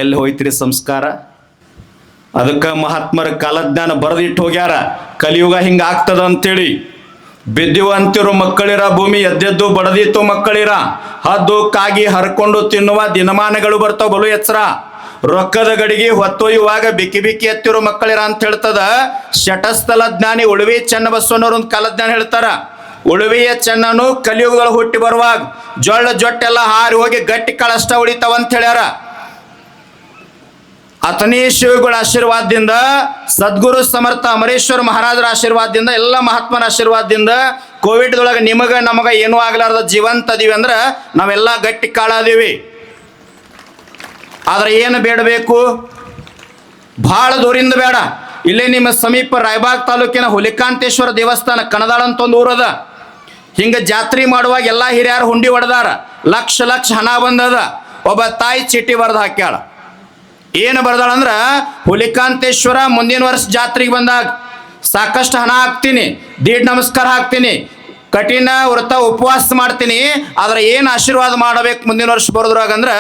ಎಲ್ಲಿ ಹೋಯ್ತ್ರಿ ಸಂಸ್ಕಾರ? ಅದಕ್ಕೆ ಮಹಾತ್ಮರ ಕಾಲಜ್ಞಾನ ಬರೆದಿಟ್ಟು ಹೋಗ್ಯಾರ, ಕಲಿಯುಗ ಹಿಂಗ ಆಗ್ತದ ಅಂತೇಳಿ. ಬಿದ್ದಿವ ಅಂತಿರೋ ಮಕ್ಕಳಿರ, ಭೂಮಿ ಎದ್ದೆದ್ದು ಬಡದಿತ್ತು ಮಕ್ಕಳಿರ, ಹದ್ದು ಕಾಗಿ ಹರ್ಕೊಂಡು ತಿನ್ನುವ ದಿನಮಾನಗಳು ಬರ್ತಾವ, ಬಲು ಎಚ್ಚರ. ರೊಕ್ಕದ ಗಡಿಗೆ ಹೊತ್ತೊಯ್ಯುವಾಗ ಬಿಕ್ಕಿ ಬಿಕ್ಕಿ ಎತ್ತಿರೋ ಮಕ್ಕಳಿರ ಅಂತ ಹೇಳ್ತದ ಶಟಸ್ಥಲ ಜ್ಞಾನಿ ಉಳುವಿ ಚನ್ನಬಸವಣ್ಣವ್ರ ಒಂದು ಕಾಲಜ್ಞಾನ ಹೇಳ್ತಾರ. ಉಳುವಿಯ ಚೆನ್ನನು ಕಲಿಯುಗಗಳು ಹುಟ್ಟಿ ಬರುವಾಗ ಜೊಟ್ಟೆಲ್ಲ ಹಾರಿ ಹೋಗಿ ಗಟ್ಟಿ ಕಾಳಷ್ಟ ಉಳಿತಾವ ಅಂತ ಹೇಳ್ಯಾರ. ಅತನೇ ಶಿವಗಳ ಆಶೀರ್ವಾದದಿಂದ, ಸದ್ಗುರು ಸಮರ್ಥ ಅಮರೇಶ್ವರ ಮಹಾರಾಜರ ಆಶೀರ್ವಾದದಿಂದ, ಎಲ್ಲ ಮಹಾತ್ಮರ ಆಶೀರ್ವಾದದಿಂದ ಕೋವಿಡ್ದೊಳಗೆ ನಮಗ ಏನೂ ಆಗ್ಲಾರ್ದ ಜೀವಂತ ಅದೀವಿ ಅಂದ್ರೆ ನಾವೆಲ್ಲ ಗಟ್ಟಿ ಕಾಳದೀವಿ. ಆದ್ರೆ ಏನು ಬೇಡಬೇಕು? ಬಹಳ ದೂರಿಂದ ಬೇಡ. ಇಲ್ಲೇ ನಿಮ್ಮ ಸಮೀಪ ರಾಯಬಾಗ್ ತಾಲೂಕಿನ ಹುಲಿಕಾಂತೇಶ್ವರ ದೇವಸ್ಥಾನ ಕಣದಾಳ ಅಂತ ಒಂದು ಊರದ. ಹಿಂಗ ಜಾತ್ರೆ ಮಾಡುವಾಗ ಎಲ್ಲ ಹಿರಿಯರು ಹುಂಡಿ ಹೊಡೆದಾರ, ಲಕ್ಷ ಲಕ್ಷ ಹಣ ಬಂದದ. ಒಬ್ಬ ತಾಯಿ ಚೀಟಿ ಬರೆದು ಹಾಕ್ಯಾಳ. ಏನು ಬರ್ದಾಳಂದ್ರ, ಹುಲಿಕಾಂತೇಶ್ವರ ಮುಂದಿನ ವರ್ಷ ಜಾತ್ರೆಗೆ ಬಂದಾಗ ಸಾಕಷ್ಟು ಹಣ ಹಾಕ್ತೀನಿ, ದೀಡ್ ನಮಸ್ಕಾರ ಹಾಕ್ತೀನಿ, ಕಠಿಣ ವ್ರತ ಉಪವಾಸ ಮಾಡ್ತೀನಿ, ಆದ್ರೆ ಏನು ಆಶೀರ್ವಾದ ಮಾಡಬೇಕು ಮುಂದಿನ ವರ್ಷ ಬರೋದ್ರಾಗ ಅಂದ್ರೆ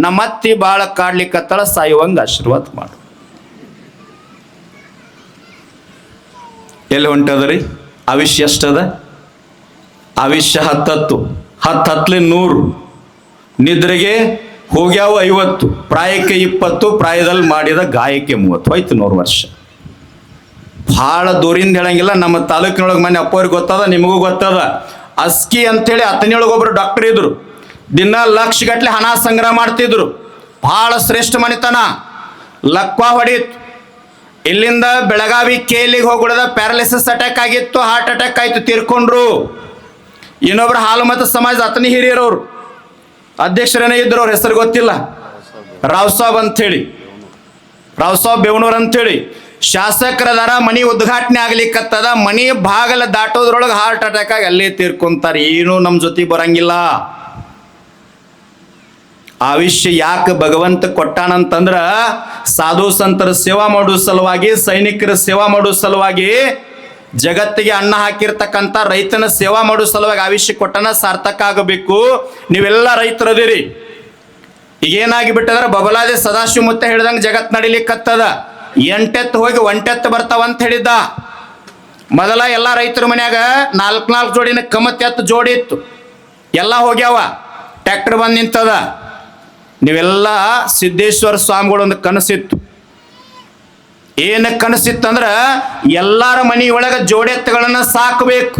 ನಮ್ಮತ್ತಿ ಭಾಳ ಕಾಡ್ಲಿಕ್ಕತ್ತಳ, ಸಾಯುವಂಗ ಆಶೀರ್ವಾದ ಮಾಡು. ಎಲ್ಲಿ ಹೊಂಟದ್ರಿ? ಆವಿಷ್ಯ ಎಷ್ಟದ? ಆವಿಷ್ಯ 10 100 ನಿದ್ರೆಗೆ ಹೋಗ್ಯಾವ 50, ಪ್ರಾಯಕ್ಕೆ 20, ಪ್ರಾಯದಲ್ಲಿ ಮಾಡಿದ ಗಾಯಕ್ಕೆ 30, ಹೋಯ್ತು 100 ವರ್ಷ. ಭಾಳ ದೂರಿಂದ ಹೇಳಂಗಿಲ್ಲ. ನಮ್ಮ ತಾಲೂಕಿನೊಳಗೆ ಮನೆ ಅಪ್ಪವ್ರಿಗೆ ಗೊತ್ತದ, ನಿಮಗೂ ಗೊತ್ತದ. ಅಸ್ಕಿ ಅಂತೇಳಿ ಅತನಿಯೊಳಗೆ ಒಬ್ರು ಡಾಕ್ಟರ್ ಇದ್ರು. ದಿನ ಲಕ್ಷಗಟ್ಲೆ ಹಣ ಸಂಗ್ರಹ ಮಾಡ್ತಿದ್ರು. ಭಾಳ ಶ್ರೇಷ್ಠ ಮನಿತನ. ಲಕ್ವಾ ಹೊಡೀತು. ಇಲ್ಲಿಂದ ಬೆಳಗಾವಿ ಕೇಲಿಗೆ ಹೋಗ್ಬಿಡದ ಪ್ಯಾರಲಿಸಿಸ್ ಅಟ್ಯಾಕ್ ಆಗಿತ್ತು, ಹಾರ್ಟ್ ಅಟ್ಯಾಕ್ ಆಯ್ತು, ತೀರ್ಕೊಂಡ್ರು. ಇನ್ನೊಬ್ರು ಹಾಲು ಮತ್ತು ಸಮಾಜ ಅತನಿ ಹಿರಿಯರವ್ರು ಅಧ್ಯಕ್ಷರೇನೇ ಇದ್ರು, ಅವ್ರ ಹೆಸರು ಗೊತ್ತಿಲ್ಲ, ರಾವ್ ಸಾಬ್ ಅಂಥೇಳಿ, ರಾವ್ ಸಾಬ್ ಬೇವನೂರ್ ಅಂಥೇಳಿ ಶಾಸಕರದಾರ. ಮನಿ ಉದ್ಘಾಟನೆ ಆಗ್ಲಿಕ್ಕತ್ತದ, ಮನಿ ಬಾಗಲ ದಾಟೋದ್ರೊಳಗೆ ಹಾರ್ಟ್ ಅಟ್ಯಾಕ್ ಆಗಿ ಅಲ್ಲೇ ತೀರ್ಕೊಂತಾರೆ. ಏನೂ ನಮ್ಮ ಜೊತೆ ಬರಂಗಿಲ್ಲ. ಆವಿಷ್ಯ ಯಾಕೆ ಭಗವಂತ ಕೊಟ್ಟಾನಂತಂದ್ರ ಸಾಧು ಸಂತರ ಸೇವಾ ಮಾಡೋ ಸಲುವಾಗಿ, ಸೈನಿಕರ ಸೇವಾ ಮಾಡೋ ಸಲುವಾಗಿ, ಜಗತ್ತಿಗೆ ಅನ್ನ ಹಾಕಿರ್ತಕ್ಕಂಥ ರೈತನ ಸೇವಾ ಮಾಡೋ ಸಲುವಾಗಿ ಆವಿಷ್ಯ ಕೊಟ್ಟನ. ಸಾರ್ಥಕ ಆಗಬೇಕು. ನೀವೆಲ್ಲ ರೈತರದಿರಿ. ಈಗೇನಾಗಿ ಬಿಟ್ಟಂದ್ರೆ ಬಬಲಾದಿ ಸದಾಶಿವ ಮುತ್ತ ಹೇಳಿದಂಗೆ ಜಗತ್ ನಡಿಲಿಕ್ಕತ್ತದ. 8 ಹೋಗಿ 1 ಬರ್ತಾವಂತ ಹೇಳಿದ್ದ. ಮೊದಲ ಎಲ್ಲ ರೈತರ ಮನ್ಯಾಗ 4 ಜೋಡಿನ ಕಮತ್ ಜೋಡಿ ಇತ್ತು, ಎಲ್ಲ ಹೋಗ್ಯಾವ. ಟ್ರ್ಯಾಕ್ಟರ್ ಬಂದು ನಿಂತದ. ನೀವೆಲ್ಲ ಸಿದ್ದೇಶ್ವರ ಸ್ವಾಮಿಗಳು ಒಂದು ಕನಸಿತ್ತು. ಏನು ಕನಸಿತ್ತಂದ್ರ ಎಲ್ಲರ ಮನೆಯೊಳಗೆ ಜೋಡಿ ಎತ್ತುಗಳನ್ನು ಸಾಕಬೇಕು,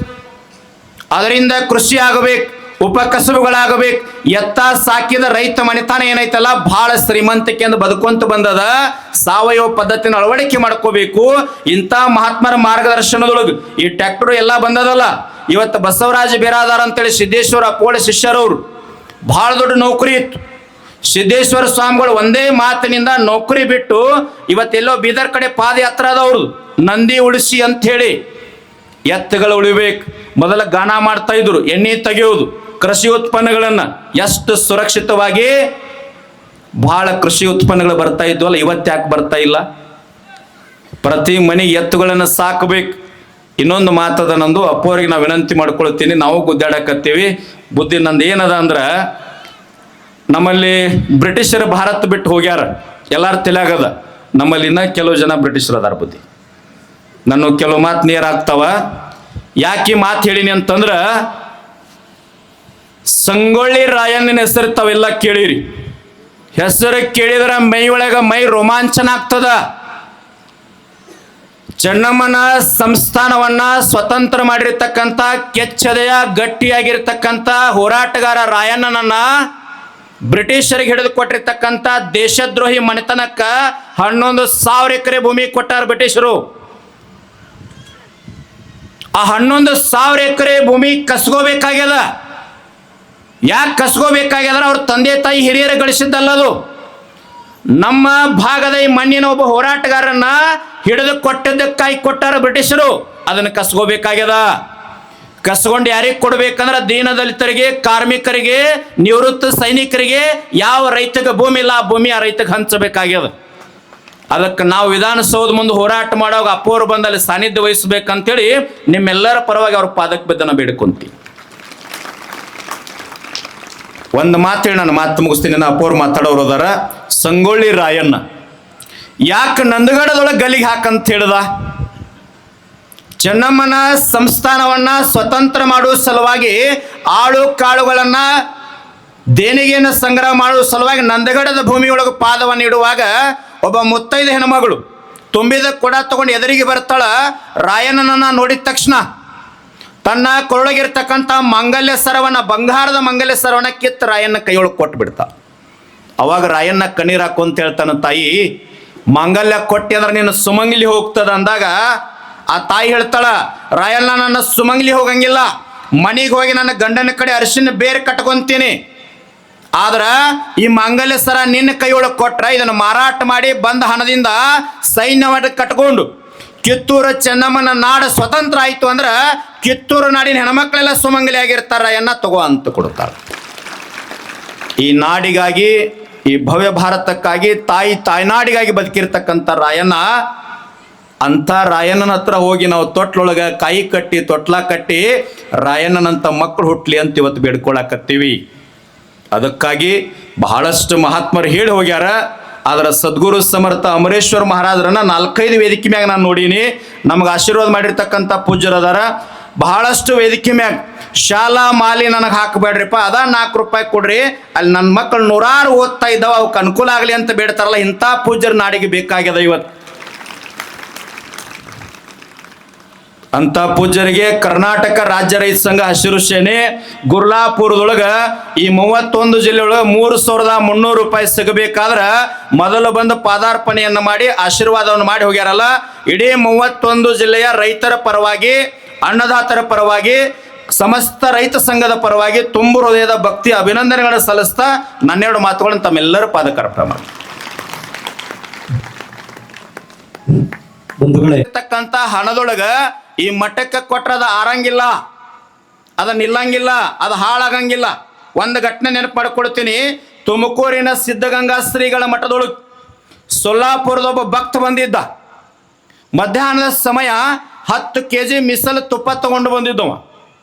ಅದರಿಂದ ಕೃಷಿ ಆಗಬೇಕು, ಉಪಕಸಬುಗಳಾಗಬೇಕು. ಎತ್ತ ಸಾಕಿದ ರೈತ ಮನೆತನ ಏನೈತಲ್ಲ ಭಾಳ ಶ್ರೀಮಂತಿಕೆಯಿಂದ ಬದುಕೊಂತ ಬಂದದ. ಸಾವಯವ ಪದ್ಧತಿನ ಅಳವಡಿಕೆ ಮಾಡ್ಕೋಬೇಕು. ಇಂಥ ಮಹಾತ್ಮರ ಮಾರ್ಗದರ್ಶನದೊಳಗೆ ಈ ಟ್ರ್ಯಾಕ್ಟರ್ ಎಲ್ಲ ಬಂದದಲ್ಲ. ಇವತ್ತು ಬಸವರಾಜ ಬಿರಾದಾರ ಅಂತೇಳಿ ಸಿದ್ದೇಶ್ವರ ಅಪ್ಪೋಳ ಶಿಷ್ಯರವರು, ಭಾಳ ದೊಡ್ಡ ನೌಕರಿ ಇತ್ತು. ಸಿದ್ದೇಶ್ವರ ಸ್ವಾಮಿಗಳು ಒಂದೇ ಮಾತಿನಿಂದ ನೌಕರಿ ಬಿಟ್ಟು ಇವತ್ತೆಲ್ಲೋ ಬೀದರ್ ಕಡೆ ಪಾದಯಾತ್ರೆ ಅದವ್ರು. ನಂದಿ ಉಳಿಸಿ ಅಂತ ಹೇಳಿ ಎತ್ತುಗಳು ಉಳಿಬೇಕು. ಮೊದಲ ಗಾನ ಮಾಡ್ತಾ ಇದ್ರು, ಎಣ್ಣೆ ತೆಗೆಯೋದು, ಕೃಷಿ ಉತ್ಪನ್ನಗಳನ್ನು ಎಷ್ಟು ಸುರಕ್ಷಿತವಾಗಿ ಬಹಳ ಕೃಷಿ ಉತ್ಪನ್ನಗಳು ಬರ್ತಾ ಇದ್ವಲ್ಲ, ಇವತ್ತ್ಯಾಕೆ ಬರ್ತಾ ಇಲ್ಲ? ಪ್ರತಿ ಮನೆಗೆ ಎತ್ತುಗಳನ್ನು ಸಾಕಬೇಕು. ಇನ್ನೊಂದು ಮಾತದ ನಂದು, ಅಪ್ಪವ್ರಿಗೆ ನಾವು ವಿನಂತಿ ಮಾಡ್ಕೊಳ್ತೀನಿ, ನಾವು ಗುದ್ದಾಡಕತ್ತೀವಿ. ಬುದ್ಧಿ ನಂದು ಏನದ ಅಂದ್ರೆ, ನಮ್ಮಲ್ಲಿ ಬ್ರಿಟಿಷರು ಭಾರತ ಬಿಟ್ಟು ಹೋಗ್ಯಾರ, ಎಲ್ಲಾರು ತಿಳಿಯಾಗದ. ನಮ್ಮಲ್ಲಿ ಇನ್ನ ಕೆಲವು ಜನ ಬ್ರಿಟಿಷರು ಅದಾರ. ಬುದ್ಧಿ ನಾನು ಕೆಲವು ಮಾತು ನೀರಾಗ್ತಾವ. ಯಾಕೆ ಮಾತು ಹೇಳಿನಿ ಅಂತಂದ್ರ, ಸಂಗೊಳ್ಳಿ ರಾಯಣ್ಣನ ಹೆಸರು ತಾವೆಲ್ಲ ಕೇಳಿರಿ. ಹೆಸರು ಕೇಳಿದ್ರ ಮೈ ಒಳಗ ಮೈ ರೋಮಾಂಚನ ಆಗ್ತದ. ಚೆನ್ನಮ್ಮನ ಸಂಸ್ಥಾನವನ್ನ ಸ್ವತಂತ್ರ ಮಾಡಿರ್ತಕ್ಕಂಥ ಕೆಚ್ಚದೆಯ ಗಟ್ಟಿಯಾಗಿರ್ತಕ್ಕಂಥ ಹೋರಾಟಗಾರ ರಾಯಣ್ಣನನ್ನ ಬ್ರಿಟಿಷರಿಗೆ ಹಿಡಿದು ಕೊಟ್ಟಿರ್ತಕ್ಕಂಥ ದೇಶದ್ರೋಹಿ ಮನೆತನಕ್ಕ 11,000 ಎಕರೆ ಭೂಮಿ ಕೊಟ್ಟಾರ ಬ್ರಿಟಿಷರು. ಆ 11,000 ಎಕರೆ ಭೂಮಿ ಕಸ್ಕೋಬೇಕಾಗ್ಯದ. ಯಾಕೆ ಕಸ್ಕೋಬೇಕಾಗ್ಯದ? ಅವ್ರ ತಂದೆ ತಾಯಿ ಹಿರಿಯರು ಗಳಿಸಿದ್ದಲ್ಲದು. ನಮ್ಮ ಭಾಗದ ಈ ಮಣ್ಣಿನ ಒಬ್ಬ ಹೋರಾಟಗಾರನ್ನ ಹಿಡಿದು ಕೊಟ್ಟಿದ್ದಕ್ಕಾಗಿ ಕೊಟ್ಟಾರ ಬ್ರಿಟಿಷರು. ಅದನ್ನು ಕಸ್ಕೋಬೇಕಾಗ್ಯದ. ಕಸ್ಕೊಂಡು ಯಾರಿಗೆ ಕೊಡ್ಬೇಕಂದ್ರೆ ದೀನದಲಿತರಿಗೆ, ಕಾರ್ಮಿಕರಿಗೆ, ನಿವೃತ್ತ ಸೈನಿಕರಿಗೆ. ಯಾವ ರೈತಗೆ ಭೂಮಿ ಇಲ್ಲ ಆ ಭೂಮಿ ಆ ರೈತಗೆ ಹಂಚಬೇಕಾಗ್ಯದ. ಅದಕ್ಕೆ ನಾವು ವಿಧಾನಸೌಧ ಮುಂದೆ ಹೋರಾಟ ಮಾಡುವಾಗ ಅಪ್ಪೋರು ಬಂದಲ್ಲಿ ಸಾನ್ನಿಧ್ಯ ವಹಿಸ್ಬೇಕಂತೇಳಿ ನಿಮ್ಮೆಲ್ಲರ ಪರವಾಗಿ ಅವ್ರ ಪಾದಕ್ಕೆ ಬಿದ್ದನ ಬೇಡ್ಕೊಂತೀವಿ. ಒಂದು ಮಾತು ಹೇಳಿ ನಾನು ಮಾತು ಮುಗಿಸ್ತೀನಿ. ಅಪ್ಪೋರು ಮಾತಾಡೋರು ಅದಾರ. ಸಂಗೊಳ್ಳಿ ರಾಯಣ್ಣ ಯಾಕೆ ನಂದಗಡದೊಳಗೆ ಗಲ್ಲಿಗೆ ಹಾಕಂತ ಹೇಳ್ದ? ಚೆನ್ನಮ್ಮನ ಸಂಸ್ಥಾನವನ್ನ ಸ್ವತಂತ್ರ ಮಾಡುವ ಸಲುವಾಗಿ ಆಳು ಕಾಳುಗಳನ್ನ ದೇಣಿಗೆಯನ್ನು ಸಂಗ್ರಹ ಮಾಡುವ ಸಲುವಾಗಿ ನಂದಗಡದ ಭೂಮಿಯೊಳಗೆ ಪಾದವನ್ನು ಇಡುವಾಗ ಒಬ್ಬ ಮುತ್ತೈದ ಹೆಣ್ಮಗಳು ತುಂಬಿದ ಕೊಡ ತಗೊಂಡು ಎದುರಿಗೆ ಬರ್ತಾಳ. ರಾಯಣ್ಣನನ್ನ ನೋಡಿದ ತಕ್ಷಣ ತನ್ನ ಕೊರಳಗಿರ್ತಕ್ಕಂಥ ಮಂಗಲ್ಯ ಸರವನ್ನ, ಬಂಗಾರದ ಮಂಗಲ್ಯ ಸರವನ್ನ ಕಿತ್ತು ರಾಯಣ್ಣ ಕೈಯೊಳಗೆ ಕೊಟ್ಟು ಬಿಡ್ತಾ. ಅವಾಗ ರಾಯಣ್ಣ ಕಣ್ಣೀರು ಹಾಕೊಂತ ಹೇಳ್ತಾನ, ತಾಯಿ ಮಂಗಲ್ಯ ಕೊಟ್ಟಿ ಅಂದ್ರೆ ನೀನು ಸುಮಂಗ್ಲಿ ಹೋಗ್ತದ ಅಂದಾಗ ಆ ತಾಯಿ ಹೇಳ್ತಾಳ, ರಾಯಣ್ಣ ನನ್ನ ಸುಮಂಗ್ಲಿ ಹೋಗಂಗಿಲ್ಲ, ಮನೆಗೆ ಹೋಗಿ ನನ್ನ ಗಂಡನ ಕಡೆ ಅರಿಶಿನ ಬೇರೆ ಕಟ್ಕೊಂತೀನಿ. ಆದ್ರ ಈ ಮಂಗಲ್ಯ ಸರ ನಿನ್ನ ಕೈಯೊಳಗೆ ಕೊಟ್ರ ಇದನ್ನು ಮಾರಾಟ ಮಾಡಿ ಬಂದ ಹಣದಿಂದ ಸೈನ್ಯವನ್ನು ಕಟ್ಕೊಂಡು ಕಿತ್ತೂರು ಚೆನ್ನಮ್ಮನ ನಾಡು ಸ್ವತಂತ್ರ ಆಯ್ತು ಅಂದ್ರ ಕಿತ್ತೂರು ನಾಡಿನ ಹೆಣ್ಮಕ್ಳೆಲ್ಲ ಸುಮಂಗಲಿ ಆಗಿರ್ತಾರ ಎನ್ನ ತಗೋ ಅಂತ ಕೊಡ್ತಾರ. ಈ ನಾಡಿಗಾಗಿ, ಈ ಭವ್ಯ ಭಾರತಕ್ಕಾಗಿ, ತಾಯ್ನಾಡಿಗಾಗಿ ಬದುಕಿರ್ತಕ್ಕಂಥ ರಾಯಣ್ಣ, ಅಂಥ ರಾಯಣ್ಣನ ಹತ್ರ ಹೋಗಿ ನಾವು ತೊಟ್ಲೊಳಗೆ ಕಾಯಿ ಕಟ್ಟಿ ತೊಟ್ಲ ಕಟ್ಟಿ ರಾಯಣ್ಣನಂತ ಮಕ್ಕಳು ಹುಟ್ಲಿ ಅಂತ ಇವತ್ತು ಬೇಡ್ಕೊಳಕತ್ತೀವಿ. ಅದಕ್ಕಾಗಿ ಬಹಳಷ್ಟು ಮಹಾತ್ಮರು ಹೇಳಿ ಹೋಗ್ಯಾರ. ಆದ್ರೆ ಸದ್ಗುರು ಸಮರ್ಥ ಅಮರೇಶ್ವರ ಮಹಾರಾಜರನ್ನ 4-5 ವೇದಿಕೆ ಮ್ಯಾಗ ನಾನು ನೋಡೀನಿ. ನಮ್ಗೆ ಆಶೀರ್ವಾದ ಮಾಡಿರ್ತಕ್ಕಂಥ ಪೂಜ್ಯರು ಅದಾರ. ಬಹಳಷ್ಟು ವೇದಿಕೆ ಮ್ಯಾಗ ಶಾಲಾ ಮಾಲಿ ನನಗೆ ಹಾಕಬೇಡ್ರಿಪ್ಪ, ಅದ 4 ರೂಪಾಯಿ ಕೊಡ್ರಿ, ಅಲ್ಲಿ ನನ್ನ ಮಕ್ಕಳು 100 ಓದ್ತಾ ಇದ್ದಾವ, ಅವಕ್ಕೆ ಅನುಕೂಲ ಆಗಲಿ ಅಂತ ಬೇಡ್ತಾರಲ್ಲ, ಇಂಥ ಪೂಜ್ಯರ ನಾಡಿಗೆ ಬೇಕಾಗ್ಯದ ಇವತ್ತು. ಅಂತ ಪೂಜ್ಯರಿಗೆ ಕರ್ನಾಟಕ ರಾಜ್ಯ ರೈತ ಸಂಘ ಹಸಿರು ಸೇನೆ ಗುರ್ಲಾಪುರದೊಳಗ ಈ 31 ಜಿಲ್ಲೆಯೊಳಗೆ 3,300 ರೂಪಾಯಿ ಸಿಗಬೇಕಾದ್ರೆ ಮೊದಲು ಬಂದು ಪಾದಾರ್ಪಣೆಯನ್ನು ಮಾಡಿ ಆಶೀರ್ವಾದವನ್ನು ಮಾಡಿ ಹೋಗ್ಯಾರಲ್ಲ. ಇಡೀ 31 ಜಿಲ್ಲೆಯ ರೈತರ ಪರವಾಗಿ, ಅನ್ನದಾತರ ಪರವಾಗಿ, ಸಮಸ್ತ ರೈತ ಸಂಘದ ಪರವಾಗಿ ತುಂಬು ಹೃದಯದ ಭಕ್ತಿ ಅಭಿನಂದನೆಗಳನ್ನು ಸಲ್ಲಿಸ್ತಾ ನನ್ನೆರಡು ಮಾತುಗಳನ್ನು ತಮ್ಮೆಲ್ಲರ ಪಾದಕರ ಪ್ರಮಾಣ ಇರ್ತಕ್ಕಂಥ ಹಣದೊಳಗ ಈ ಮಠಕ್ಕೆ ಕೊಟ್ರದ ಆರಂಗಿಲ್ಲ, ಅದ ನಿಲ್ಲಂಗಿಲ್ಲ, ಅದು ಹಾಳಾಗಂಗಿಲ್ಲ. ಒಂದು ಘಟನೆ ನೆನಪು ಮಾಡ್ಕೊಡ್ತೀನಿ. ತುಮಕೂರಿನ ಸಿದ್ಧಗಂಗಾ ಶ್ರೀಗಳ ಮಠದೊಳಗೆ ಸೊಲ್ಲಾಪುರದ ಒಬ್ಬ ಭಕ್ತ ಬಂದಿದ್ದ. ಮಧ್ಯಾಹ್ನದ ಸಮಯ 10 kg ಮಿಸಲು ತುಪ್ಪ ತಗೊಂಡು ಬಂದಿದ್ದವ.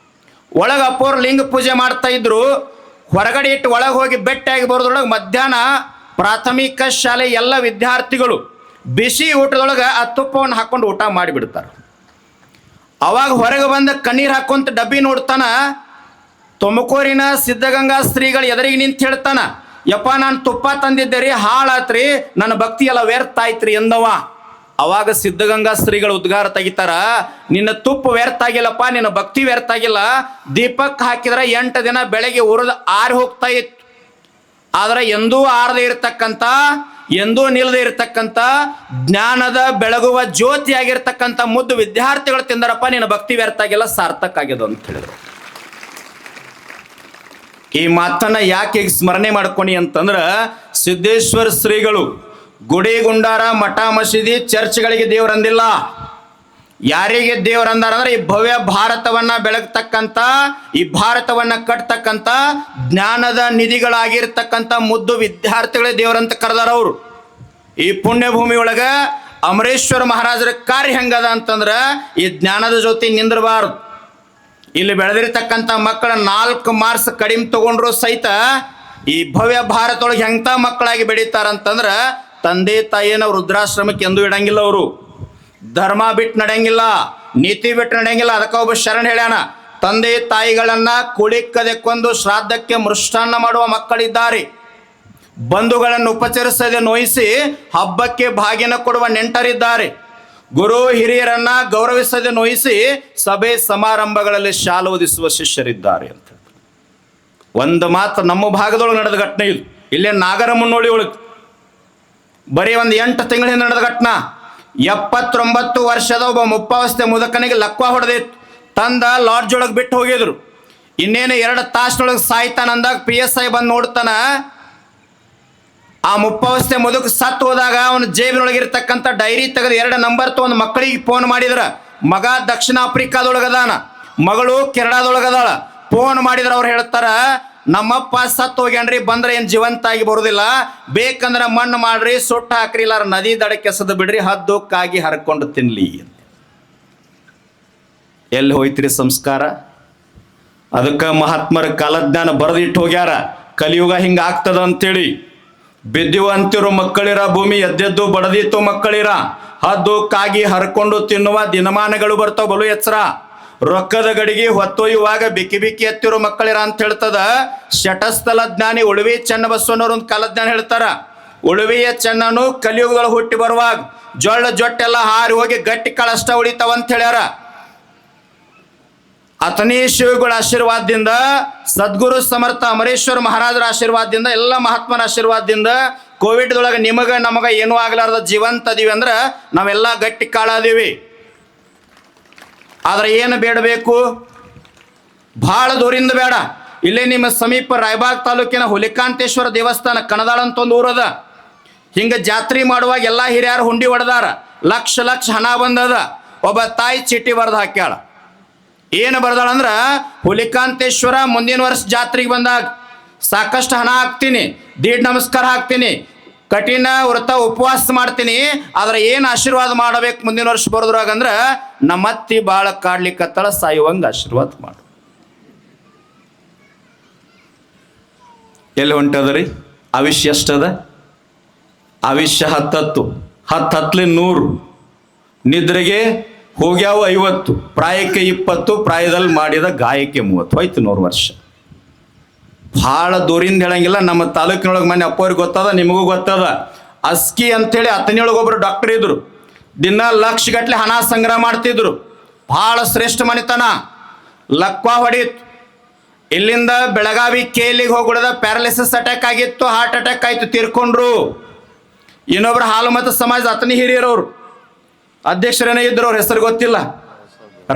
ಒಳಗೆ ಅಪ್ಪೋರ್ ಲಿಂಗ ಪೂಜೆ ಮಾಡ್ತಾ ಇದ್ರು. ಹೊರಗಡೆ ಇಟ್ಟು ಒಳಗೆ ಹೋಗಿ ಬೆಟ್ಟಾಗಿ ಬರೋದ್ರೊಳಗೆ ಮಧ್ಯಾಹ್ನ ಪ್ರಾಥಮಿಕ ಶಾಲೆ ಎಲ್ಲ ವಿದ್ಯಾರ್ಥಿಗಳು ಬಿಸಿ ಊಟದೊಳಗೆ ಆ ತುಪ್ಪವನ್ನು ಹಾಕೊಂಡು ಊಟ ಮಾಡಿಬಿಡ್ತಾರೆ. ಅವಾಗ ಹೊರಗೆ ಬಂದ ಕಣ್ಣೀರು ಹಾಕೊಂತ ಡಬ್ಬಿ ನೋಡ್ತಾನ. ತುಮಕೂರಿನ ಸಿದ್ಧಗಂಗಾ ಶ್ರೀಗಳು ಎದುರಿಗೆ ನಿಂತು ಹೇಳ್ತಾನ, ಯಪ್ಪ ನಾನು ತುಪ್ಪ ತಂದಿದ್ದೆ ರೀ, ಹಾಳಾತ್ರಿ, ನನ್ನ ಭಕ್ತಿ ಎಲ್ಲ ವ್ಯರ್ಥ ಆಯ್ತ್ರಿ ಎಂದವ. ಅವಾಗ ಸಿದ್ಧಗಂಗಾ ಶ್ರೀಗಳು ಉದ್ಗಾರ ತೆಗಿತಾರ, ನಿನ್ನ ತುಪ್ಪ ವ್ಯರ್ಥ ಆಗಿಲ್ಲಪ್ಪ, ನಿನ್ನ ಭಕ್ತಿ ವ್ಯರ್ಥ ಆಗಿಲ್ಲ. ದೀಪಕ್ಕೆ ಹಾಕಿದ್ರೆ 8 ದಿನ ಬೆಳಗ್ಗೆ ಉರಿದು ಆರಿ ಹೋಗ್ತಾ ಇತ್ತು. ಆದ್ರೆ ಎಂದೂ ಆರದೆ ಇರತಕ್ಕಂಥ, ಎಂದೂ ನಿಲ್ಲದೆ ಇರತಕ್ಕಂಥ ಜ್ಞಾನದ ಬೆಳಗುವ ಜ್ಯೋತಿ ಆಗಿರ್ತಕ್ಕಂಥ ಮುದ್ದು ವಿದ್ಯಾರ್ಥಿಗಳು ತಿಂದರಪ್ಪ, ನಿನ್ನ ಭಕ್ತಿ ವ್ಯರ್ಥ ಆಗಿಲ್ಲ, ಸಾರ್ಥಕ ಆಗ್ಯದ ಅಂತ ಹೇಳಿದ್ರು. ಈ ಮಾತನ್ನ ಯಾಕೆ ಸ್ಮರಣೆ ಮಾಡ್ಕೊನಿ ಅಂತಂದ್ರ, ಸಿದ್ದೇಶ್ವರ ಶ್ರೀಗಳು ಗುಡಿ ಗುಂಡಾರ ಮಠ ಮಸೀದಿ ಚರ್ಚ್ಗಳಿಗೆ ದೇವರಂದಿಲ್ಲ. ಯಾರಿಗೆ ದೇವರಂದಾರ ಅಂದ್ರೆ ಈ ಭವ್ಯ ಭಾರತವನ್ನ ಬೆಳಗ್ತಕ್ಕಂಥ, ಈ ಭಾರತವನ್ನ ಕಟ್ತಕ್ಕಂಥ ಜ್ಞಾನದ ನಿಧಿಗಳಾಗಿರ್ತಕ್ಕಂಥ ಮುದ್ದು ವಿದ್ಯಾರ್ಥಿಗಳೇ ದೇವರಂತ ಕರೆದಾರ ಅವರು. ಈ ಪುಣ್ಯ ಭೂಮಿ ಒಳಗ ಅಮರೇಶ್ವರ ಮಹಾರಾಜರ ಕಾರ್ಯ ಹೆಂಗದ ಅಂತಂದ್ರ ಈ ಜ್ಞಾನದ ಜೊತೆ ನಿಂದ್ರಬಾರದು. ಇಲ್ಲಿ ಬೆಳೆದಿರ್ತಕ್ಕಂಥ ಮಕ್ಕಳ 4 ಮಾರ್ಕ್ಸ್ ಕಡಿಮೆ ತಗೊಂಡ್ರು ಸಹಿತ ಈ ಭವ್ಯ ಭಾರತ ಒಳಗೆ ಹೆಂತ ಮಕ್ಕಳಾಗಿ ಬೆಳೀತಾರಂತಂದ್ರ ತಂದೆ ತಾಯಿನ ವೃದ್ಧಾಶ್ರಮಕ್ಕೆ ಎಂದೂ ಇಡಂಗಿಲ್ಲ. ಅವರು ಧರ್ಮ ಬಿಟ್ಟು ನಡೆಯಂಗಿಲ್ಲ, ನೀತಿ ಬಿಟ್ಟು ನಡೆಯಂಗಿಲ್ಲ. ಅದಕ್ಕೆ ಒಬ್ಬ ಶರಣ ಹೇಳ್ಯಾನ, ತಂದೆ ತಾಯಿಗಳನ್ನ ಕುಳಿಕದೆಕ್ಕೊಂದು ಶ್ರಾದ್ದಕ್ಕೆ ಮೃಷ್ಟಾನ್ನ ಮಾಡುವ ಮಕ್ಕಳಿದ್ದಾರೆ, ಬಂಧುಗಳನ್ನು ಉಪಚರಿಸದೆ ನೋಯಿಸಿ ಹಬ್ಬಕ್ಕೆ ಭಾಗ್ಯನ ಕೊಡುವ ನೆಂಟರಿದ್ದಾರೆ, ಗುರು ಹಿರಿಯರನ್ನ ಗೌರವಿಸದೆ ನೋಯಿಸಿ ಸಭೆ ಸಮಾರಂಭಗಳಲ್ಲಿ ಶಾಲು ಓದಿಸುವ ಶಿಷ್ಯರಿದ್ದಾರೆ ಅಂತ. ಒಂದು ಮಾತು ನಮ್ಮ ಭಾಗದೊಳಗೆ ನಡೆದ ಘಟನೆ ಇದು. ಇಲ್ಲೇ ನಾಗರಮುನ್ನೋಳಿ ಒಳಗೆ ಬರೀ ಒಂದು 8 ತಿಂಗಳ ಹಿಂದೆ ನಡೆದ ಘಟನಾ. 79 ವರ್ಷದ ಒಬ್ಬ ಮುಪ್ಪಾವಸ್ಥೆ ಮುದಕನಿಗೆ ಲಕ್ವ ಹೊಡೆದಿತ್ತು. ತಂದ ಲಾಡ್ಜ್ ಒಳಗೆ ಬಿಟ್ಟು ಹೋಗಿದ್ರು. ಇನ್ನೇನು 2 ತಾಸಿನೊಳಗೆ ಸಾಯ್ತಾನಂದಾಗ PSI ಬಂದು ನೋಡ್ತಾನ. ಆ ಮುಪ್ಪಾವಸ್ಥೆ ಮುದುಕ ಸತ್ತು ಹೋದಾಗ ಅವನ ಜೇಬಿನೊಳಗಿರ್ತಕ್ಕಂಥ ಡೈರಿ ತೆಗೆದು 2 ನಂಬರ್ ತೊಗೊಂಡು ಮಕ್ಕಳಿಗೆ ಫೋನ್ ಮಾಡಿದ್ರ. ಮಗ ದಕ್ಷಿಣ ಆಫ್ರಿಕಾದೊಳಗದಾನ, ಮಗಳು ಕೆನಡಾದೊಳಗದಾಳ. ಫೋನ್ ಮಾಡಿದ್ರ ಅವ್ರು ಹೇಳ್ತಾರ, ನಮ್ಮಪ್ಪ ಸತ್ತು ಹೋಗ್ಯಾನ್ರಿ, ಬಂದ್ರೆ ಏನು ಜೀವಂತ ಆಗಿ ಬರೋದಿಲ್ಲ, ಬೇಕಂದ್ರೆ ಮಣ್ಣು ಮಾಡ್ರಿ, ಸುಟ್ಟು ಹಾಕ್ರಿ, ಇಲ್ಲ ನದಿ ದಡಕ್ಕೆ ಎಸೆದು ಬಿಡ್ರಿ, ಹದ್ದು ಕಾಗಿ ಹರ್ಕೊಂಡು ತಿನ್ಲಿ. ಎಲ್ಲಿ ಹೋಯ್ತ್ರಿ ಸಂಸ್ಕಾರ? ಅದಕ್ಕೆ ಮಹಾತ್ಮರ ಕಾಲಜ್ಞಾನ ಬರೆದಿಟ್ಟು ಹೋಗ್ಯಾರ. ಕಲಿಯುಗ ಹಿಂಗ ಆಗ್ತದ ಅಂತೇಳಿ ಬಿದ್ದಿವ ಅಂತಿರೋ ಮಕ್ಕಳಿರ, ಭೂಮಿ ಎದ್ದೆದ್ದು ಬಡದಿತ್ತು ಮಕ್ಕಳಿರ, ಹದ್ದು ಕಾಗಿ ಹರ್ಕೊಂಡು ತಿನ್ನುವ ದಿನಮಾನಗಳು ಬರ್ತಾವ ಬಲು ಎಚ್ಚರ. ರೊಕ್ಕದ ಗಡಿಗೆ ಹೊತ್ತೊಯ್ಯುವಾಗ ಬಿಕ್ಕಿ ಬಿಕ್ಕಿ ಎತ್ತಿರೋ ಮಕ್ಕಳಿರ ಅಂತ ಹೇಳ್ತದ ಶಟಸ್ಥಲ ಜ್ಞಾನಿ ಉಳುವಿ ಚನ್ನಬಸವಣ್ಣವ್ರ ಒಂದು ಕಾಲಜ್ಞಾನ ಹೇಳ್ತಾರ. ಉಳುವಿಯ ಚೆನ್ನನು ಕಲಿಯುಗಗಳು ಹುಟ್ಟಿ ಬರುವಾಗ ಜೊಳ್ಳ ಜೊಟ್ಟೆಲ್ಲ ಹಾರಿ ಹೋಗಿ ಗಟ್ಟಿ ಕಾಳಷ್ಟ ಉಳಿತಾವಂತ ಹೇಳ್ಯಾರ. ಅತನೇ ಶಿವಗಳ ಆಶೀರ್ವಾದದಿಂದ, ಸದ್ಗುರು ಸಮರ್ಥ ಅಮರೇಶ್ವರ ಮಹಾರಾಜರ ಆಶೀರ್ವಾದದಿಂದ, ಎಲ್ಲ ಮಹಾತ್ಮನ ಆಶೀರ್ವಾದದಿಂದ ಕೋವಿಡ್ದೊಳಗೆ ನಿಮಗ ನಮಗ ಏನೂ ಆಗ್ಲಾರ್ದ ಜೀವಂತ ಅದೀವಿ ಅಂದ್ರೆ ನಾವೆಲ್ಲ ಗಟ್ಟಿ ಕಾಳದೀವಿ. ಆದ್ರೆ ಏನು ಬೇಡಬೇಕು? ಭಾಳ ದೂರಿಂದ ಬೇಡ. ಇಲ್ಲೇ ನಿಮ್ಮ ಸಮೀಪ ರಾಯಬಾಗ್ ತಾಲೂಕಿನ ಹುಲಿಕಾಂತೇಶ್ವರ ದೇವಸ್ಥಾನ ಕಣದಾಳ ಅಂತ ಒಂದು ಊರದ. ಹಿಂಗೆ ಜಾತ್ರೆ ಮಾಡುವಾಗ ಎಲ್ಲ ಹಿರಿಯರು ಹುಂಡಿ ಹೊಡೆದಾರ, ಲಕ್ಷ ಲಕ್ಷ ಹಣ ಬಂದದ. ಒಬ್ಬ ತಾಯಿ ಚೀಟಿ ಬರೆದು ಹಾಕ್ಯಾಳ. ಏನು ಬರ್ದಾಳಂದ್ರ, ಹುಲಿಕಾಂತೇಶ್ವರ ಮುಂದಿನ ವರ್ಷ ಜಾತ್ರೆಗೆ ಬಂದಾಗ ಸಾಕಷ್ಟು ಹಣ ಹಾಕ್ತೀನಿ, ದೀಡ್ ನಮಸ್ಕಾರ ಹಾಕ್ತೀನಿ, ಕಠಿಣ ವ್ರತ ಉಪವಾಸ ಮಾಡ್ತೀನಿ, ಆದ್ರೆ ಏನು ಆಶೀರ್ವಾದ ಮಾಡಬೇಕು ಮುಂದಿನ ವರ್ಷ ಬರೋದ್ರಾಗ ಅಂದ್ರೆ ನಮ್ಮತ್ತಿ ಭಾಳ ಕಾಡ್ಲಿಕ್ಕತ್ತಳ, ಸಾಯುವಂಗ ಆಶೀರ್ವಾದ ಮಾಡು. ಎಲ್ಲಿ ಹೊಂಟದ್ರಿ? ಆಯುಷ್ಯ ಎಷ್ಟದ? ಆಯುಷ್ಯ 10 10 100, ನಿದ್ರೆಗೆ ಹೋಗ್ಯಾವ 50, ಪ್ರಾಯಕ್ಕೆ 20, ಪ್ರಾಯದಲ್ಲಿ ಮಾಡಿದ ಗಾಯಕ್ಕೆ 30, ಹೋಯ್ತು 100 ವರ್ಷ. ಭಾಳ ದೂರಿಂದ ಹೇಳಂಗಿಲ್ಲ. ನಮ್ಮ ತಾಲೂಕಿನೊಳಗೆ ಮನೆ ಅಪ್ಪವ್ರಿಗೆ ಗೊತ್ತದ, ನಿಮಗೂ ಗೊತ್ತದ. ಅಸ್ಕಿ ಅಂತೇಳಿ ಅತನಿಯೊಳಗೆ ಒಬ್ಬರು ಡಾಕ್ಟರ್ ಇದ್ರು. ದಿನ ಲಕ್ಷಗಟ್ಲೆ ಹಣ ಸಂಗ್ರಹ ಮಾಡ್ತಿದ್ರು. ಭಾಳ ಶ್ರೇಷ್ಠ ಮನಿತನ. ಲಕ್ವಾ ಹೊಡೀತು. ಇಲ್ಲಿಂದ ಬೆಳಗಾವಿ ಕೇಲಿಗೆ ಹೋಗ್ಬಿಡದ ಪ್ಯಾರಲಿಸಿಸ್ ಅಟ್ಯಾಕ್ ಆಗಿತ್ತು, ಹಾರ್ಟ್ ಅಟ್ಯಾಕ್ ಆಯ್ತು, ತೀರ್ಕೊಂಡ್ರು. ಇನ್ನೊಬ್ರು ಹಾಲು ಮತ್ತು ಸಮಾಜ ಅತನಿ ಹಿರಿಯರವ್ರು, ಅಧ್ಯಕ್ಷರೇನೇ ಇದ್ರು, ಅವ್ರ ಹೆಸರು ಗೊತ್ತಿಲ್ಲ,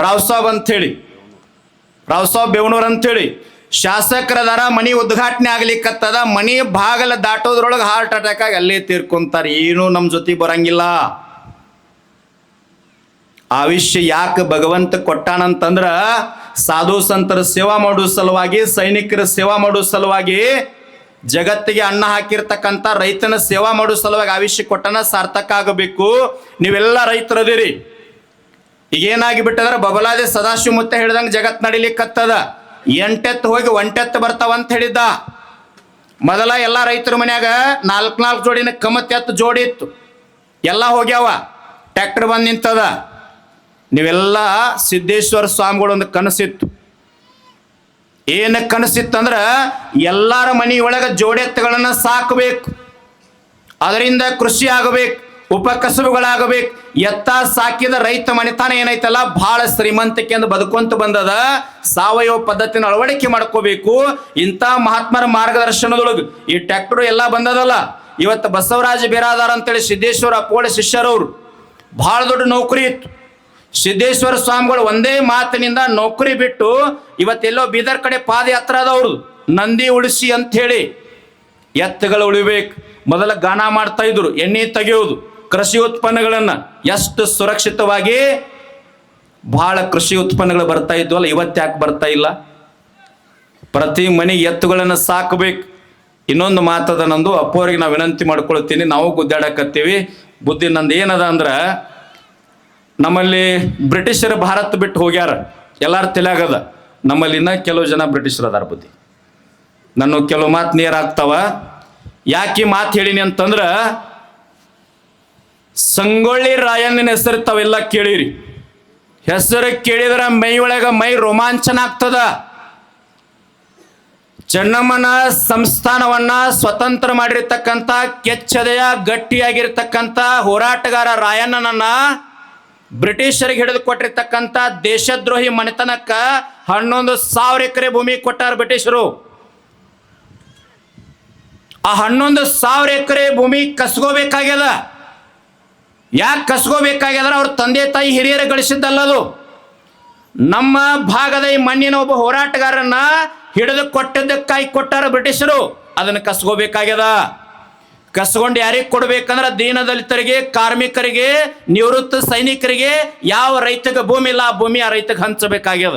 ರಾವ್ ಸಾಬ್ ಅಂಥೇಳಿ, ರಾವ್ ಸಾಬ್ ಬೇವನೂರ್ ಅಂಥೇಳಿ ಶಾಸಕರದಾರ. ಮನಿ ಉದ್ಘಾಟನೆ ಆಗ್ಲಿಕ್ಕತ್ತದ, ಮನಿ ಬಾಗಲ ದಾಟೋದ್ರೊಳಗೆ ಹಾರ್ಟ್ ಅಟ್ಯಾಕ್ ಆಗಿ ಅಲ್ಲೇ ತೀರ್ಕೊಂತಾರೆ. ಏನೂ ನಮ್ಮ ಜೊತೆ ಬರಂಗಿಲ್ಲ. ಆಯುಷ್ಯ ಯಾಕೆ ಭಗವಂತ ಕೊಟ್ಟಾನಂತಂದ್ರ ಸಾಧು ಸಂತರ ಸೇವಾ ಮಾಡೋ ಸಲುವಾಗಿ, ಸೈನಿಕರ ಸೇವಾ ಮಾಡೋ ಸಲುವಾಗಿ, ಜಗತ್ತಿಗೆ ಅನ್ನ ಹಾಕಿರ್ತಕ್ಕಂಥ ರೈತನ ಸೇವಾ ಮಾಡೋ ಸಲುವಾಗಿ ಆಯುಷ್ಯ ಕೊಟ್ಟನ. ಸಾರ್ಥಕ ಆಗಬೇಕು. ನೀವೆಲ್ಲ ರೈತರದಿರಿ. ಈಗೇನಾಗಿ ಬಿಟ್ಟಂದ್ರೆ ಬಬಲಾದಿ ಸದಾಶಿವ ಮುತ್ತ ಹೇಳಿದಂಗೆ ಜಗತ್ ನಡಿಲಿಕ್ಕತ್ತದ. 8 ಎತ್ತು ಹೋಗಿ 1 ಎತ್ತು ಬರ್ತಾವಂತ ಹೇಳಿದ್ದ. ಮೊದಲ ಎಲ್ಲ ರೈತರ ಮನ್ಯಾಗ 4 ಜೋಡಿನ ಕಮತ್ ಎತ್ತು ಜೋಡಿ ಇತ್ತು, ಎಲ್ಲ ಹೋಗ್ಯಾವ. ಟ್ರ್ಯಾಕ್ಟರ್ ಬಂದು ನಿಂತದ. ನೀವೆಲ್ಲ ಸಿದ್ದೇಶ್ವರ ಸ್ವಾಮಿಗಳೊಂದು ಕನಸಿತ್ತು. ಏನು ಕನಸಿತ್ತಂದ್ರೆ ಎಲ್ಲರ ಮನೆಯೊಳಗೆ ಜೋಡೆತ್ತುಗಳನ್ನು ಸಾಕಬೇಕು, ಅದರಿಂದ ಕೃಷಿ ಆಗಬೇಕು, ಉಪಕಸಬುಗಳಾಗಬೇಕು. ಎತ್ತ ಸಾಕಿದ ರೈತ ಮನೆತನ ಏನೈತಲ್ಲ ಭಾಳ ಶ್ರೀಮಂತಿಕೆಯಿಂದ ಬದುಕೊಂತ ಬಂದದ. ಸಾವಯವ ಪದ್ಧತಿನ ಅಳವಡಿಕೆ ಮಾಡ್ಕೋಬೇಕು. ಇಂಥ ಮಹಾತ್ಮರ ಮಾರ್ಗದರ್ಶನದೊಳಗೆ ಈ ಟ್ರ್ಯಾಕ್ಟರ್ ಎಲ್ಲ ಬಂದದಲ್ಲ. ಇವತ್ತು ಬಸವರಾಜ ಬಿರಾದಾರ ಅಂತೇಳಿ ಸಿದ್ದೇಶ್ವರ ಅಪ್ಪೋಳ ಶಿಷ್ಯರವರು, ಭಾಳ ದೊಡ್ಡ ನೌಕರಿ ಇತ್ತು. ಸಿದ್ದೇಶ್ವರ ಸ್ವಾಮಿಗಳು ಒಂದೇ ಮಾತಿನಿಂದ ನೌಕರಿ ಬಿಟ್ಟು ಇವತ್ತೆಲ್ಲೋ ಬೀದರ್ ಕಡೆ ಪಾದಯಾತ್ರೆ ಅದವ್ರು. ನಂದಿ ಉಳಿಸಿ ಅಂಥೇಳಿ ಎತ್ತುಗಳು ಉಳಿಬೇಕು. ಮೊದಲ ಗಾನ ಮಾಡ್ತಾ ಇದ್ರು, ಎಣ್ಣೆ ತೆಗೆಯೋದು, ಕೃಷಿ ಉತ್ಪನ್ನಗಳನ್ನು ಎಷ್ಟು ಸುರಕ್ಷಿತವಾಗಿ ಬಹಳ ಕೃಷಿ ಉತ್ಪನ್ನಗಳು ಬರ್ತಾ ಇದ್ವಲ್ಲ, ಇವತ್ತ್ಯಾಕೆ ಬರ್ತಾ ಇಲ್ಲ? ಪ್ರತಿ ಮನೆಗೆ ಎತ್ತುಗಳನ್ನು ಸಾಕಬೇಕು. ಇನ್ನೊಂದು ಮಾತದ ನಂದು, ಅಪ್ಪವ್ರಿಗೆ ನಾವು ವಿನಂತಿ ಮಾಡ್ಕೊಳ್ತೀನಿ, ನಾವು ಗುದ್ದಾಡಕತ್ತೀವಿ. ಬುದ್ಧಿ ನಂದು ಏನದ ಅಂದ್ರೆ, ನಮ್ಮಲ್ಲಿ ಬ್ರಿಟಿಷರು ಭಾರತ ಬಿಟ್ಟು ಹೋಗ್ಯಾರ, ಎಲ್ಲಾರು ತಿಳಿಯಾಗದ. ನಮ್ಮಲ್ಲಿ ಇನ್ನ ಕೆಲವು ಜನ ಬ್ರಿಟಿಷರು ಅದಾರ. ಬುದ್ಧಿ ನಾನು ಕೆಲವು ಮಾತು ನೇರಾಗ್ತಾವ. ಯಾಕೆ ಮಾತು ಹೇಳಿನಿ ಅಂತಂದ್ರೆ, ಸಂಗೊಳ್ಳಿ ರಾಯಣ್ಣನ ಹೆಸರು ತಾವೆಲ್ಲ ಕೇಳಿರಿ. ಹೆಸರು ಕೇಳಿದ್ರೆ ಮೈ ಒಳಗ ಮೈ ರೋಮಾಂಚನ ಆಗ್ತದ. ಚೆನ್ನಮ್ಮನ ಸಂಸ್ಥಾನವನ್ನ ಸ್ವತಂತ್ರ ಮಾಡಿರ್ತಕ್ಕಂಥ ಕೆಚ್ಚದೆಯ ಗಟ್ಟಿಯಾಗಿರ್ತಕ್ಕಂಥ ಹೋರಾಟಗಾರ ರಾಯಣ್ಣನನ್ನ ಬ್ರಿಟಿಷರಿಗೆ ಹಿಡಿದು ಕೊಟ್ಟಿರ್ತಕ್ಕಂಥ ದೇಶದ್ರೋಹಿ ಮನೆತನಕ್ಕ 11,000 ಎಕರೆ ಭೂಮಿ ಕೊಟ್ಟಾರ ಬ್ರಿಟಿಷರು. ಆ 11,000 ಎಕರೆ ಭೂಮಿ ಕಸ್ಕೋಬೇಕಾಗ್ಯದ. ಯಾಕೆ ಕಸ್ಕೋಬೇಕಾಗ್ಯದ? ಅವ್ರ ತಂದೆ ತಾಯಿ ಹಿರಿಯರು ಗಳಿಸಿದ್ದಲ್ಲದು. ನಮ್ಮ ಭಾಗದ ಈ ಮಣ್ಣಿನ ಒಬ್ಬ ಹೋರಾಟಗಾರನ್ನ ಹಿಡಿದು ಕೊಟ್ಟಿದ್ದಕ್ಕಾಗಿ ಕೊಟ್ಟಾರ ಬ್ರಿಟಿಷರು. ಅದನ್ನು ಕಸ್ಕೋಬೇಕಾಗ್ಯದ. ಕಸ್ಕೊಂಡು ಯಾರಿಗೆ ಕೊಡ್ಬೇಕಂದ್ರೆ ದೀನದಲಿತರಿಗೆ, ಕಾರ್ಮಿಕರಿಗೆ, ನಿವೃತ್ತ ಸೈನಿಕರಿಗೆ. ಯಾವ ರೈತಗೆ ಭೂಮಿ ಇಲ್ಲ ಆ ಭೂಮಿ ಆ ರೈತಗೆ ಹಂಚಬೇಕಾಗ್ಯದ.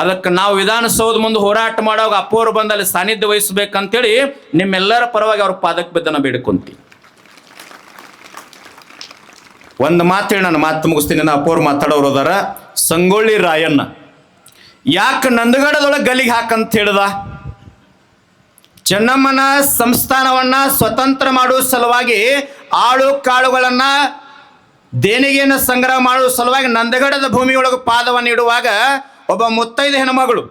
ಅದಕ್ಕೆ ನಾವು ವಿಧಾನಸೌಧ ಮುಂದೆ ಹೋರಾಟ ಮಾಡುವಾಗ ಅಪ್ಪೋರು ಬಂದಲ್ಲಿ ಸಾನ್ನಿಧ್ಯ ವಹಿಸ್ಬೇಕಂತೇಳಿ ನಿಮ್ಮೆಲ್ಲರ ಪರವಾಗಿ ಅವ್ರ ಪಾದಕ್ಕೆ ಬಿದ್ದನ ಬೇಡ್ಕೊಂತೀನಿ. ಒಂದು ಮಾತು ಹೇಳಿ ನಾನು ಮಾತು ಮುಗಿಸ್ತೀನಿ. ನಾನು ಅಪ್ಪೋರು ಮಾತಾಡೋರು ಅದಾರ. ಸಂಗೊಳ್ಳಿ ರಾಯಣ್ಣ ಯಾಕೆ ನಂದಗಡದೊಳಗೆ ಗಲ್ಲಿಗೆ ಹಾಕಂತ ಹೇಳ್ದ? ಚೆನ್ನಮ್ಮನ ಸಂಸ್ಥಾನವನ್ನ ಸ್ವತಂತ್ರ ಮಾಡುವ ಸಲುವಾಗಿ ಆಳು ಕಾಳುಗಳನ್ನ ದೇಣಿಗೆಯನ್ನು ಸಂಗ್ರಹ ಮಾಡುವ ಸಲುವಾಗಿ ನಂದಗಡದ ಭೂಮಿಯೊಳಗೆ ಪಾದವನ್ನು ಇಡುವಾಗ ಒಬ್ಬ ಮುತ್ತೈದ ಹೆಣ್ಮಗಳು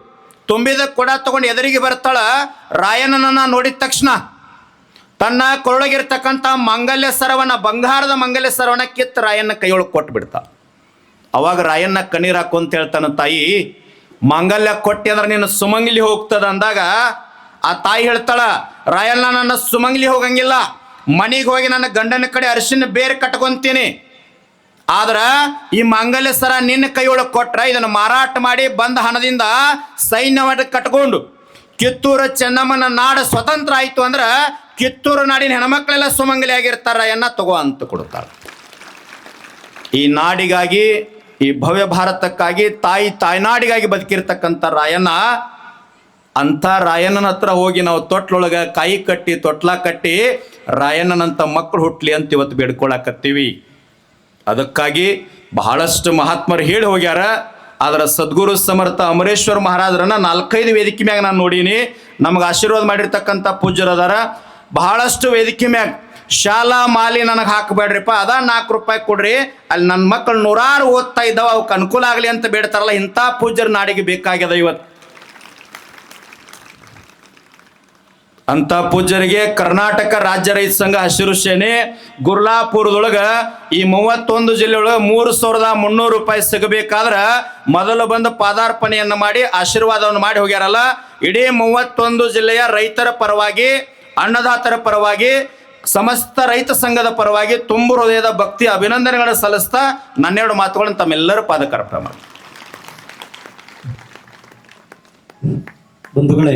ತುಂಬಿದ ಕೊಡ ತಗೊಂಡು ಎದುರಿಗೆ ಬರ್ತಾಳ. ರಾಯಣ್ಣನನ್ನ ನೋಡಿದ ತಕ್ಷಣ ತನ್ನ ಕೊರಳಗಿರ್ತಕ್ಕಂಥ ಮಂಗಲ್ಯ ಸರವನ್ನ, ಬಂಗಾರದ ಮಂಗಲ್ಯ ಸರವನ್ನ ಕಿತ್ತು ರಾಯಣ್ಣ ಕೈಯೊಳಗೆ ಕೊಟ್ಟು ಬಿಡ್ತಾಳ. ಅವಾಗ ರಾಯಣ್ಣ ಕಣ್ಣೀರು ಹಾಕೊಂತ ಹೇಳ್ತಾನ, ತಾಯಿ ಮಂಗಲ್ಯ ಕೊಟ್ಟಿ ಅಂದ್ರೆ ನಿನ್ನ ಸುಮಂಗ್ಲಿ ಹೋಗ್ತದ ಅಂದಾಗ ಆ ತಾಯಿ ಹೇಳ್ತಾಳ, ರಾಯಣ್ಣ ನನ್ನ ಸುಮಂಗ್ಲಿ ಹೋಗಂಗಿಲ್ಲ, ಮನೆಗೆ ಹೋಗಿ ನನ್ನ ಗಂಡನ ಕಡೆ ಅರಿಶಿನ ಬೇರೆ ಕಟ್ಕೊಂತೀನಿ. ಆದ್ರ ಈ ಮಂಗಲ್ಯ ಸರ ನಿನ್ನ ಕೈಯೊಳಗೆ ಕೊಟ್ರ ಇದನ್ನು ಮಾರಾಟ ಮಾಡಿ ಬಂದ ಹಣದಿಂದ ಸೈನ್ಯವನ್ನು ಕಟ್ಕೊಂಡು ಕಿತ್ತೂರು ಚೆನ್ನಮ್ಮನ ನಾಡು ಸ್ವತಂತ್ರ ಆಯ್ತು ಅಂದ್ರ ಕಿತ್ತೂರು ನಾಡಿನ ಹೆಣ್ಮಕ್ಳೆಲ್ಲ ಸುಮಂಗಲಿ ಆಗಿರ್ತಾರ ಎನ್ನ ತಗೋ ಅಂತ ಕೊಡ್ತಾಳೆ. ಈ ನಾಡಿಗಾಗಿ, ಈ ಭವ್ಯ ಭಾರತಕ್ಕಾಗಿ, ತಾಯ್ನಾಡಿಗಾಗಿ ಬದುಕಿರ್ತಕ್ಕಂಥ ರಾಯಣ್ಣ, ಅಂಥ ರಾಯಣ್ಣನ ಹತ್ರ ಹೋಗಿ ನಾವು ತೊಟ್ಲೊಳಗೆ ಕಾಯಿ ಕಟ್ಟಿ ತೊಟ್ಲ ಕಟ್ಟಿ ರಾಯಣ್ಣನಂತ ಮಕ್ಕಳು ಹುಟ್ಲಿ ಅಂತ ಇವತ್ತು ಬೇಡ್ಕೊಳಕತ್ತೀವಿ. ಅದಕ್ಕಾಗಿ ಬಹಳಷ್ಟು ಮಹಾತ್ಮರು ಹೇಳಿ ಹೋಗ್ಯಾರ. ಅದರ ಸದ್ಗುರು ಸಮರ್ಥ ಅಮರೇಶ್ವರ ಮಹಾರಾಜರನ್ನ 4-5 ವೇದಿಕೆ ಮ್ಯಾಗ ನಾನು ನೋಡೀನಿ. ನಮಗೆ ಆಶೀರ್ವಾದ ಮಾಡಿರ್ತಕ್ಕಂಥ ಪೂಜ್ಯರು ಅದಾರ. ಬಹಳಷ್ಟು ವೇದಿಕೆ ಮ್ಯಾಗ ಶಾಲಾ ಮಾಲಿ ನನಗೆ ಹಾಕಬೇಡ್ರಿಪ್ಪ, ಅದ 4 ರೂಪಾಯಿ ಕೊಡ್ರಿ, ಅಲ್ಲಿ ನನ್ನ ಮಕ್ಕಳು 100 ಓದ್ತಾ ಇದ್ದಾವ, ಅವಕ್ಕೆ ಅನುಕೂಲ ಆಗಲಿ ಅಂತ ಬೇಡ್ತಾರಲ್ಲ, ಇಂಥ ಪೂಜ್ಯರ ನಾಡಿಗೆ ಬೇಕಾಗ್ಯದ ಇವತ್ತು. ಅಂತ ಪೂಜ್ಯರಿಗೆ ಕರ್ನಾಟಕ ರಾಜ್ಯ ರೈತ ಸಂಘ ಹಸಿರು ಸೇನೆ ಗುರ್ಲಾಪುರದೊಳಗೆ ಈ 31 ಜಿಲ್ಲೆಯೊಳಗೆ 3,300 ರೂಪಾಯಿ ಸಿಗಬೇಕಾದ್ರೆ ಮೊದಲು ಬಂದು ಪಾದಾರ್ಪಣೆಯನ್ನು ಮಾಡಿ ಆಶೀರ್ವಾದವನ್ನು ಮಾಡಿ ಹೋಗ್ಯಾರಲ್ಲ. ಇಡೀ 31 ಜಿಲ್ಲೆಯ ರೈತರ ಪರವಾಗಿ, ಅನ್ನದಾತರ ಪರವಾಗಿ, ಸಮಸ್ತ ರೈತ ಸಂಘದ ಪರವಾಗಿ ತುಂಬು ಹೃದಯದ ಭಕ್ತಿ ಅಭಿನಂದನೆಗಳನ್ನು ಸಲ್ಲಿಸ್ತಾ ನನ್ನೆರಡು ಮಾತುಗಳನ್ನು ತಮ್ಮೆಲ್ಲರ ಪಾದಕರ್ಪಣೆ ಮಾಡಿ. ಬಂಧುಗಳೇ.